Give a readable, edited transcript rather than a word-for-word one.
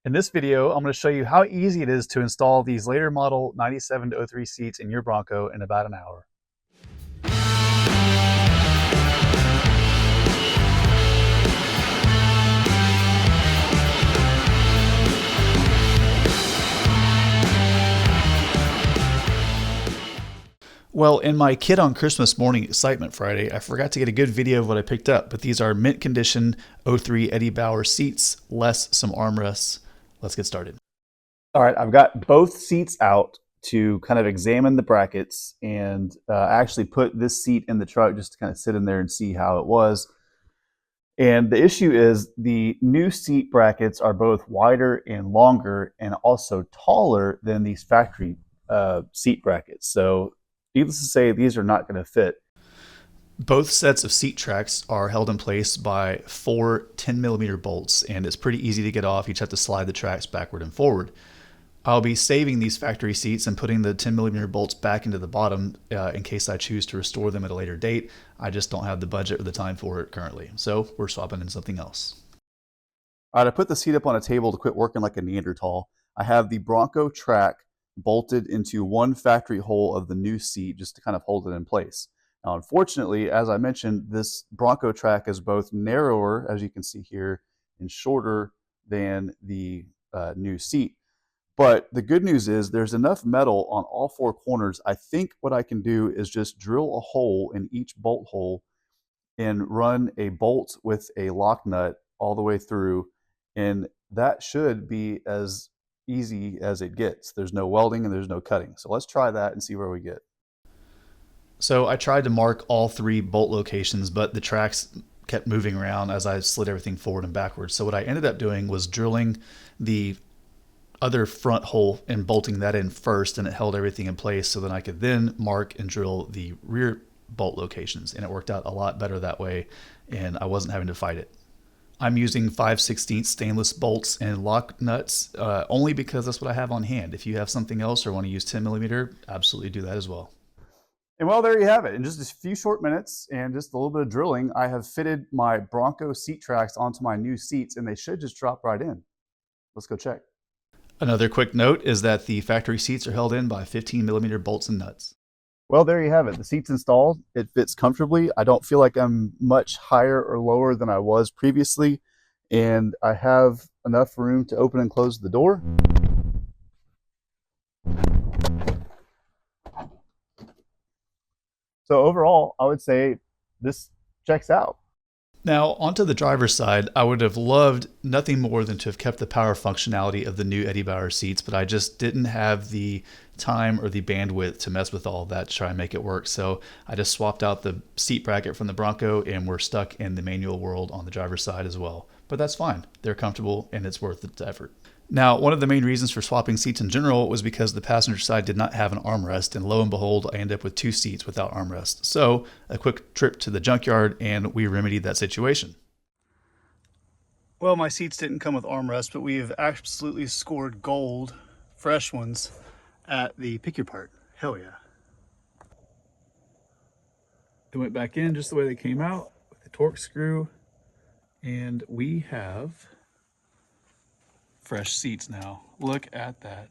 In this video, I'm going to show you how easy it is to install these later model 97-03 seats in your Bronco in about an hour. Well, in my Kid on Christmas Morning Excitement Friday, I forgot to get a good video of what I picked up, but these are mint condition 03 Eddie Bauer seats, less some armrests. Let's get started. All right, I've got both seats out to kind of examine the brackets and actually put this seat in the truck just to kind of sit in there and see how it was. And the issue is the new seat brackets are both wider and longer and also taller than these factory seat brackets. So needless to say, these are not going to fit. Both sets of seat tracks are held in place by 4 10mm bolts, and it's pretty easy to get off. You just have to slide the tracks backward and forward. I'll be saving these factory seats and putting the 10mm bolts back into the bottom in case I choose to restore them at a later date. I just don't have the budget or the time for it currently, so we're swapping in something else. All right, I put the seat up on a table to quit working like a Neanderthal. I have the Bronco track bolted into one factory hole of the new seat just to kind of hold it in place. Now, unfortunately, as I mentioned, this Bronco track is both narrower, as you can see here, and shorter than the new seat. But the good news is there's enough metal on all four corners. I think what I can do is just drill a hole in each bolt hole and run a bolt with a lock nut all the way through, and that should be as easy as it gets. There's no welding and there's no cutting. So let's try that and see where we get. So I tried to mark all 3 bolt locations, but the tracks kept moving around as I slid everything forward and backwards. So what I ended up doing was drilling the other front hole and bolting that in first, and it held everything in place so that I could then mark and drill the rear bolt locations, and it worked out a lot better that way, and I wasn't having to fight it. I'm using 5/16 stainless bolts and lock nuts only because that's what I have on hand. If you have something else or want to use 10mm, absolutely do that as well. And well, there you have it. In just a few short minutes and just a little bit of drilling, I have fitted my Bronco seat tracks onto my new seats, and they should just drop right in. Let's go check. Another quick note is that the factory seats are held in by 15mm bolts and nuts. Well, there you have it. The seat's installed. It fits comfortably. I don't feel like I'm much higher or lower than I was previously, and I have enough room to open and close the door. So overall, I would say this checks out. Now, onto the driver's side, I would have loved nothing more than to have kept the power functionality of the new Eddie Bauer seats, but I just didn't have the time or the bandwidth to mess with all of that to try and make it work. So I just swapped out the seat bracket from the Bronco, and we're stuck in the manual world on the driver's side as well. But that's fine. They're comfortable, and it's worth the effort. Now, one of the main reasons for swapping seats in general was because the passenger side did not have an armrest, and lo and behold, I ended up with 2 seats without armrests. So a quick trip to the junkyard, and we remedied that situation. Well, my seats didn't come with armrests, but we have absolutely scored gold, fresh ones, at the pick your part. Hell yeah. They went back in just the way they came out with the torque screw, and we have fresh seats now. Look at that.